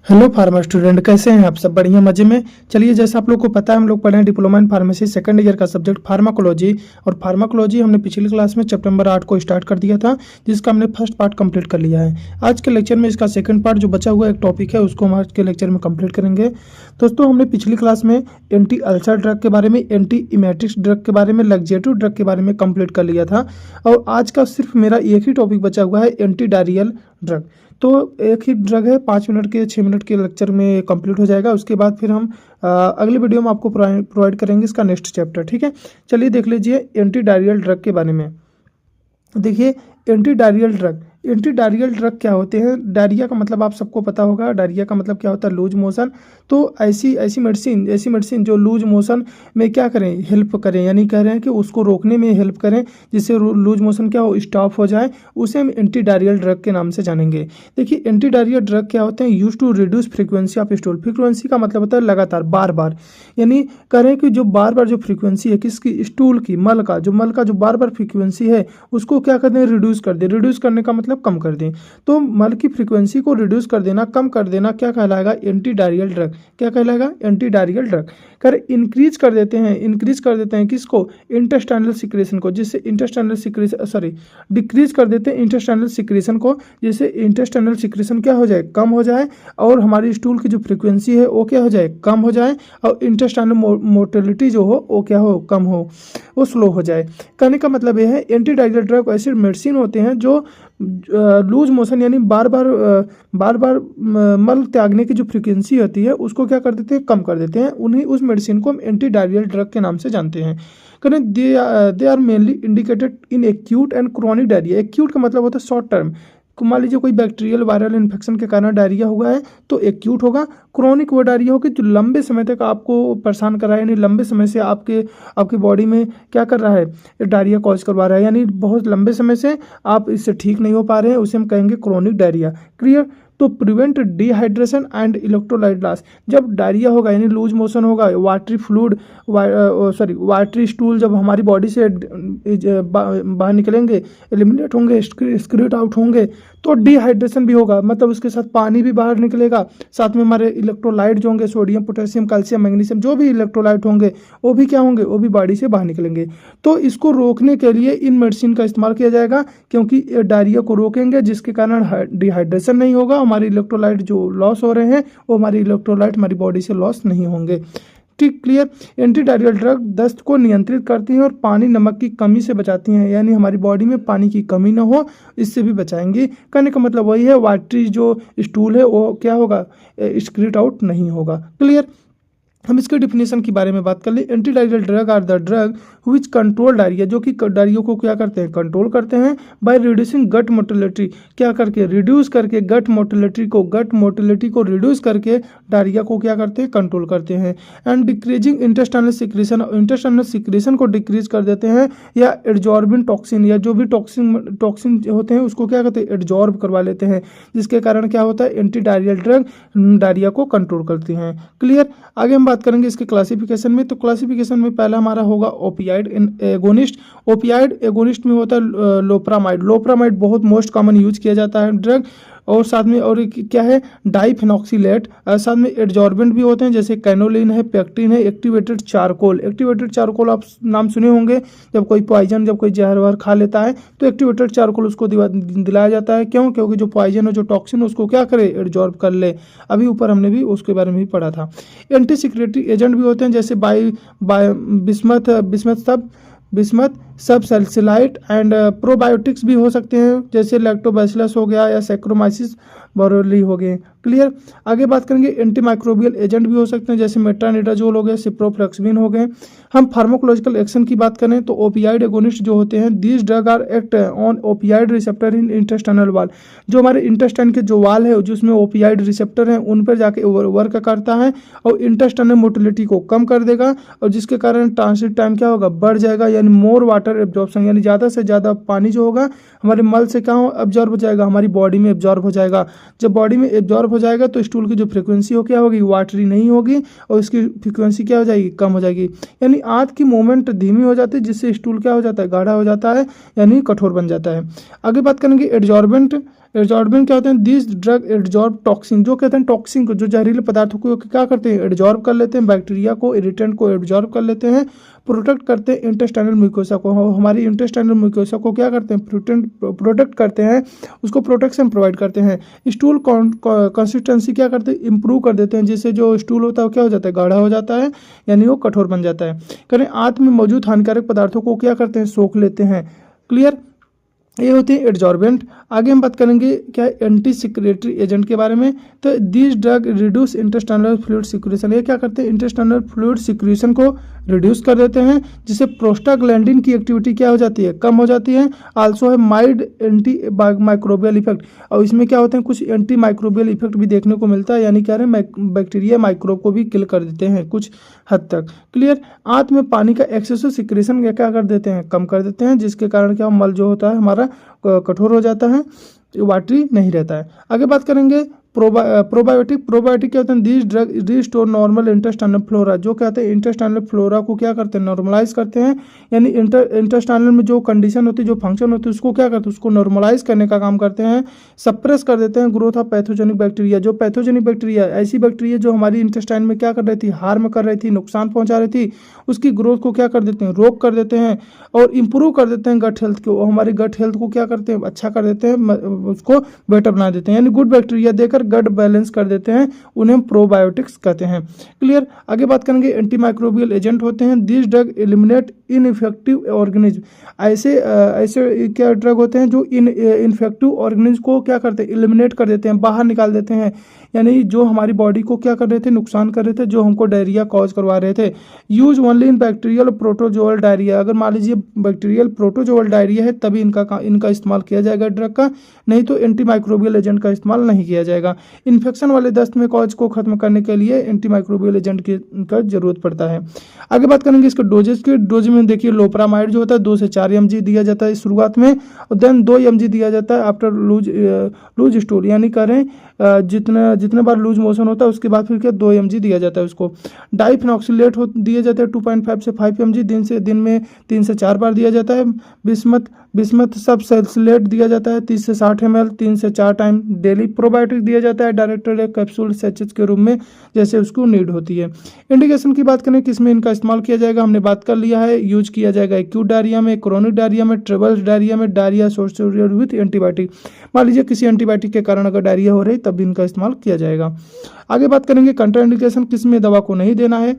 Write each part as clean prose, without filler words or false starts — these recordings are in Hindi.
हेलो फार्मा स्टूडेंट, कैसे हैं आप सब? बढ़िया मजे में। चलिए, जैसा आप लोग को पता है, हम लोग पढ़े हैं diploma in pharmacy second year का सब्जेक्ट फार्माकोलॉजी। और फार्माकोलॉजी हमने पिछली क्लास में चैप्टर नंबर 8 को स्टार्ट कर दिया था, जिसका हमने फर्स्ट पार्ट कंप्लीट कर लिया है। आज के लेक्चर में इसका सेकंड पार्ट जो बचा हुआ एक टॉपिक है, उसको हम आज के लेक्चर में कंप्लीट करेंगे। दोस्तों, हमने पिछली क्लास में एंटी अल्सर ड्रग के बारे में, एंटी इमेटिक्स ड्रग के बारे में, लग्जेटिव ड्रग के बारे में कंप्लीट कर लिया था। और आज का सिर्फ मेरा एक ही टॉपिक बचा हुआ है, एंटी डायरियल ड्रग। तो एक ही ड्रग है, 5 मिनट के 6 मिनट के लेक्चर में कंप्लीट हो जाएगा। उसके बाद फिर हम अगले वीडियो में आपको प्रोवाइड करेंगे इसका नेक्स्ट चैप्टर। ठीक है, चलिए देख लीजिए एंटी डायरियल ड्रग के बारे में। देखिए, एंटी डायरियल ड्रग क्या होते हैं? डायरिया का मतलब आप सबको पता होगा। डायरिया का मतलब क्या होता है? Loose motion. तो ऐसी मेडिसिन जो लूज मोशन में क्या करें, हेल्प करें, यानी कह रहे हैं कि उसको रोकने में हेल्प करें, जिससे लूज मोशन क्या हो, स्टॉप हो जाए, उसे हम एंटी डायरियल ड्रग के नाम से जानेंगे। देखिए, एंटी डायरियल ड्रग क्या होते हैं? Use to reduce frequency of stool. Frequency का मतलब होता है लगातार, बार बार, यानी कह रहे हैं कि जो बार बार जो फ्रीक्वेंसी है किसकी, स्टूल की, मल का जो बार बार फ्रीक्वेंसी है, उसको क्या कर दें, रिड्यूस कर दें। रिड्यूस करने का मतलब कम कर दें। तो मल की फ्रीक्वेंसी को रिड्यूस कर देना, कम कर देना, क्या कहलाएगा? Anti diarrhoeal drug. क्या कहलाएगा? Anti diarrhoeal drug. कर इंक्रीज कर देते हैं किसको? इंटेस्टाइनल सिक्रेशन को, जिससे डिक्रीज कर देते हैं इंटेस्टाइनल सिक्रेशन को, जिससे इंटेस्टाइनल सिक्रेशन क्या हो जाए, कम हो जाए, और हमारी स्टूल की जो फ्रीक्वेंसी है वो क्या हो जाए, कम हो जाए, और इंटेस्टाइनल मोटिलिटी जो हो वो क्या हो, कम हो, वो स्लो हो जाए। कहने का मतलब यह है, एंटी डायरियल ड्रग ऐसे मेडिसिन होते हैं जो लूज मोशन, यानी बार बार मल त्यागने की जो फ्रीक्वेंसी होती है उसको क्या कर देते हैं, कम कर देते हैं। उस मेडिसिन को हम एंटी डायरियल ड्रग के नाम से जानते हैं। करें they are mainly indicated in acute and chronic diarrhoea. Acute का मतलब होता है शॉर्ट टर्म। मान लीजिए कोई बैक्टीरियल वायरल इन्फेक्शन के कारण डायरिया हुआ है तो एक्यूट होगा। क्रोनिक वो डायरिया होगी जो लंबे समय तक आपको परेशान कर रहा है, यानी लंबे समय से आपके बॉडी में क्या कर रहा है, डायरिया कॉज करवा रहा है, यानी बहुत लंबे समय से आप इससे ठीक नहीं हो पा रहे हैं, उसे हम कहेंगे क्रोनिक डायरिया। क्लियर? तो prevent dehydration and electrolyte loss. जब डायरिया होगा यानी लूज मोशन होगा, वाटरी स्टूल जब हमारी बॉडी से बाहर निकलेंगे, एलिमिनेट होंगे, एक्सक्रीट आउट होंगे, तो डिहाइड्रेशन भी होगा, मतलब उसके साथ पानी भी बाहर निकलेगा, साथ में हमारे इलेक्ट्रोलाइट जो होंगे, सोडियम, पोटेशियम, कैल्शियम, मैग्नीशियम, जो भी इलेक्ट्रोलाइट होंगे वो भी क्या होंगे, वो भी बॉडी से बाहर निकलेंगे। तो इसको रोकने के लिए इन मेडिसिन का इस्तेमाल किया जाएगा, क्योंकि डायरिया को रोकेंगे, जिसके कारण डिहाइड्रेशन नहीं होगा, हमारी इलेक्ट्रोलाइट जो लॉस हो रहे हैं वो हमारी इलेक्ट्रोलाइट हमारी बॉडी से लॉस नहीं होंगे। ठीक, क्लियर? एंटी डायरियल ड्रग दस्त को नियंत्रित करती हैं और पानी नमक की कमी से बचाती हैं, यानी हमारी बॉडी में पानी की कमी ना हो, इससे भी बचाएंगे। कहने का मतलब वही है, वाटरी जो स्टूल है वो क्या होगा, एक्सक्रीट आउट नहीं होगा। क्लियर? हम इसके डिफिनेशन के बारे में बात कर ले। Anti diarrhoeal drug are the drug which control diarrhoea, जो कि डायरिया को क्या करते हैं, कंट्रोल करते हैं, बाय रिड्यूसिंग गट मोटिलिटी, क्या करके, रिड्यूस करके गट मोटिलिटी को रिड्यूस करके डायरिया को क्या करते हैं, कंट्रोल करते हैं। एंड डिक्रीजिंग इंटेस्टाइनल सिक्रेशन को डिक्रीज कर देते हैं, या एड्जॉर्बिन टॉक्सिन, या जो भी टॉक्सिन होते हैं उसको क्या करते हैं, एड्जॉर्ब करवा लेते हैं, जिसके कारण क्या होता है, एंटी डायरियल ड्रग डायरिया को कंट्रोल करती हैं। क्लियर? आगे हम बात करेंगे इसके क्लासिफिकेशन में। तो क्लासिफिकेशन में पहला हमारा होगा ओपियाइड एगोनिस्ट। ओपियाइड एगोनिस्ट में होता है लोप्रामाइड बहुत मोस्ट कॉमन यूज किया जाता है ड्रग, और साथ में और क्या है, डाइफेनॉक्सिलेट, साथ में एड्जॉर्बेंट भी होते हैं, जैसे कैनोलिन है, पेक्टिन है, एक्टिवेटेड चारकोल आप नाम सुने होंगे। जब कोई जहर वहर खा लेता है तो एक्टिवेटेड चारकोल उसको दिलाया जाता है। क्यों? क्योंकि जो पॉइजन है, जो टॉक्सिन है, उसको क्या करे, एड्जॉर्ब कर ले। अभी ऊपर हमने भी उसके बारे में भी पढ़ा था। एंटी सिक्रेटरी एजेंट भी होते हैं, जैसे बिस्मथ सब सैलिसाइलाइट, एंड प्रोबायोटिक्स भी हो सकते हैं, जैसे लैक्टोबैसिलस हो गया या सैक्रोमाइसिस बोरोली हो गए। क्लियर? आगे बात करेंगे एंटी माइक्रोबियल एजेंट भी हो सकते हैं, जैसे मेट्रानिडाजोल हो गए, सिप्रोफ्लेक्सिन हो गए। हम फार्माकोलॉजिकल एक्शन की बात करें तो ओपियाइड एगोनिस्ट जो होते हैं, these drug are act on opioid receptor in intestinal wall. जो हमारे इंटेस्टाइन के जो वाल है जिसमें ओपियाइड रिसेप्टर हैं, उन पर जाके वर्क करता है और इंटेस्टाइनल मोटिलिटी को कम कर देगा, और जिसके कारण ट्रांसिट टाइम क्या होगा, बढ़ जाएगा, यानी मोर वाटर एब्जॉर्प्शन, यानी ज़्यादा से ज़्यादा पानी जो होगा हमारे मल से क्या हो, एब्जॉर्ब हो जाएगा, हमारी बॉडी में एब्जॉर्ब हो जाएगा। जब बॉडी में एब्जॉर्ब हो जाएगा तो स्टूल की जो फ्रीक्वेंसी हो क्या होगी, वाटरी नहीं होगी, और इसकी फ्रीक्वेंसी क्या हो जाएगी, कम हो जाएगी, यानी आंत की मूवमेंट धीमी हो जाती है, जिससे स्टूल क्या हो जाता है, गाढ़ा हो जाता है, यानी कठोर बन जाता है। आगे बात करेंगे एड्जॉर्बेंट क्या होते हैं? दिस ड्रग एड्जॉर्ब टॉक्सिन, जो कहते हैं टॉक्सिन को, जो जहरीले पदार्थों को क्या करते हैं? एड्जॉर्ब कर लेते हैं, बैक्टीरिया को, इरिटेंट को एड्जॉर्ब कर लेते हैं, प्रोटेक्ट करते हैं इंटेस्टाइनल म्यूकोसा को, हमारी इंटेस्टाइनल म्यूकोसा को क्या करते हैं? प्रोटेक्ट करते हैं, उसको प्रोटेक्शन प्रोवाइड करते हैं। स्टूल कंसिस्टेंसी क्या करते हैं? इंप्रूव कर देते हैं, जिससे जो स्टूल होता है वो क्या हो जाता है? गाढ़ा हो जाता है, यानी वो कठोर बन जाता है। करें आंत में मौजूद हानिकारक पदार्थों को क्या करते हैं? सोख लेते हैं। क्लियर? ये होते हैं एड्जॉर्बेंट। आगे हम बात करेंगे क्या? एंटी सिक्रेटरी एजेंट के बारे में। तो this drug reduce intestinal fluid secretion, ये क्या करते हैं? इंटेस्टाइनल फ्लूइड सिक्रेशन को रिड्यूस कर देते हैं, जिससे प्रोस्टाग्लैंडिन की एक्टिविटी क्या हो जाती है? कम हो जाती है। आल्सो है माइल्ड एंटी माइक्रोबियल इफेक्ट, और इसमें क्या होते हैं? कुछ एंटी माइक्रोबियल इफेक्ट भी देखने को मिलता है, यानी क्या है? बैक्टीरिया माइक्रोब को भी किल कर देते हैं कुछ हद तक। क्लियर? आंत में पानी का एक्सेसिव सिक्रेशन क्या कर देते हैं? कम कर देते हैं, जिसके कारण क्या मल जो होता है हमारा कठोर हो जाता है, वाटरी नहीं रहता है। आगे बात करेंगे प्रोबायोटिक। प्रोबायोटिक क्या होते हैं? This drug restore normal intestinal flora, जो कहते हैं इंटेस्टाइनल फ्लोरा को क्या करते हैं? नॉर्मलाइज करते हैं, यानी इंटेस्टाइनल में जो कंडीशन होती है, जो फंक्शन होती है, उसको क्या करते हैं? उसको नॉर्मलाइज करने का काम करते हैं। सप्रेस कर देते हैं ग्रोथ ऑफ पैथोजेनिक बैक्टीरिया, जो पैथोजेनिक बैक्टीरिया, ऐसी बैक्टीरिया जो हमारी इंटेस्टाइन में क्या कर रही थी? हार्म कर रही थी, नुकसान पहुंचा रही थी, उसकी ग्रोथ को क्या कर देते हैं? रोक कर देते हैं, और इंप्रूव कर देते हैं गट हेल्थ को, हमारी गट हेल्थ को क्या करते हैं? अच्छा कर देते हैं, उसको बेटर बना देते हैं, यानी गुड बैक्टीरिया देकर गट बैलेंस कर देते हैं, उन्हें प्रोबायोटिक्स कहते हैं। क्लियर? आगे बात करेंगे एंटी माइक्रोबियल एजेंट होते हैं। This drug eliminate ineffective organism, ऐसे क्या ड्रग होते हैं जो इनफेक्टिव ऑर्गेनिज्म को क्या करते हैं? एलिमिनेट कर देते हैं, बाहर निकाल देते हैं, यानी जो हमारी बॉडी को क्या कर रहे थे? नुकसान कर रहे थे, जो हमको डायरिया कॉज करवा रहे थे। Use only in bacterial protozoal diarrhoea, अगर मान लीजिए बैक्टीरियल प्रोटोजोअल डायरिया है तभी इनका इस्तेमाल किया जाएगा ड्रग का, नहीं तो एंटी माइक्रोबियल एजेंट का इस्तेमाल नहीं किया जाएगा। इन्फेक्शन वाले दस्त में कॉज को खत्म करने के लिए एंटी माइक्रोबियल एजेंट की जरूरत पड़ता है। आगे बात करेंगे इसके डोजेज की। डोज में देखिए लोपरामाइड जो होता है 2 से 4 mg दिया जाता है शुरुआत में, और देन 2 mg दिया जाता है आफ्टर लूज स्टूल, यानी करें जितने बार लूज मोशन होता है उसके बाद फिर क्या 2 mg दिया जाता है उसको। डाइफेनॉक्सिलेट दिए जाते हैं 2.5 से 5 mg, दिन में 3 से 4 बार दिया जाता है। बिस्मथ सब सल्फेट दिया जाता है 30 से 60 ml 3 से 4 टाइम डेली। प्रोबायोटिक दिया जाता है डायरेक्टर या कैप्सूल सैचेज के रूप में, जैसे उसको नीड होती है। इंडिकेशन की बात करें किसमें इनका इस्तेमाल किया जाएगा, हमने बात कर लिया है। यूज किया जाएगा एक्यूट डायरिया में, क्रोनिक डायरिया में, ट्रेवल्स डायरिया में, डायरिया एसोसिएटेड विद एंटीबायोटिक। मान लीजिए किसी एंटीबायोटिक के कारण अगर डायरिया हो रही तब भी इनका इस्तेमाल किया जाएगा। आगे बात करेंगे कंट्राइंडिकेशन, किसमें दवा को नहीं देना है।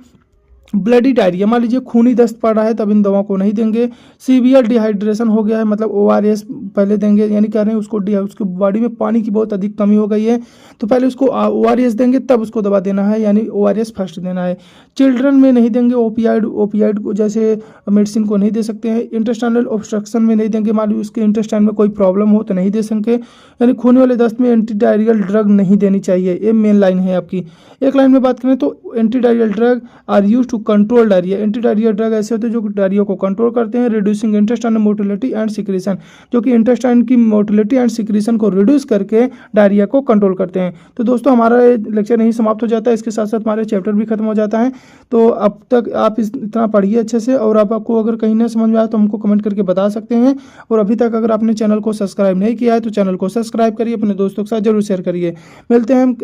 ब्लडी डायरिया, मान लीजिए खूनी दस्त पड़ रहा है तब इन दवाओं को नहीं देंगे। सीवियर डिहाइड्रेशन हो गया है, मतलब ORS पहले देंगे, यानी कह रहे हैं उसकी बॉडी में पानी की बहुत अधिक कमी हो गई है तो पहले उसको ORS देंगे तब उसको दवा देना है, यानी ORS फर्स्ट देना है। चिल्ड्रन में नहीं देंगे ओपियाइड को, जैसे मेडिसिन को नहीं दे सकते हैं। इंटेस्टाइनल ऑब्स्ट्रक्शन में नहीं देंगे, मान लीजिए उसके इंटेस्टाइन में कोई प्रॉब्लम हो तो नहीं दे सकें, यानी खूनी वाले दस्त में एंटी डायरियल ड्रग नहीं देनी चाहिए। ये मेन लाइन है आपकी। एक लाइन में बात करें तो anti diarrhoeal drug are use to control diarrhoea. Anti diarrhoea drug ऐसे होते हैं जो डायरिया को कंट्रोल करते हैं। Reducing intestinal motility and secretion, जो कि इंटेस्टाइन की मोटिलिटी एंड सिक्रेशन को रिड्यूस करके डायरिया को कंट्रोल करते हैं। तो दोस्तों हमारा लेक्चर यहीं समाप्त हो जाता है, इसके साथ साथ हमारे चैप्टर भी खत्म हो जाता है। तो अब तक आप इतना पढ़िए अच्छे से, और आपको अगर कहीं ना समझ में आया तो हमको कमेंट करके बता सकते हैं। और अभी तक अगर आपने चैनल को सब्सक्राइब नहीं किया है तो चैनल को सब्सक्राइब करिए, अपने दोस्तों के साथ जरूर शेयर करिए। मिलते हैं हम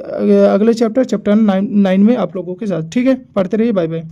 अगले चैप्टर 9 में आप लोगों के साथ। ठीक है, पढ़ते रहिए, बाय बाय।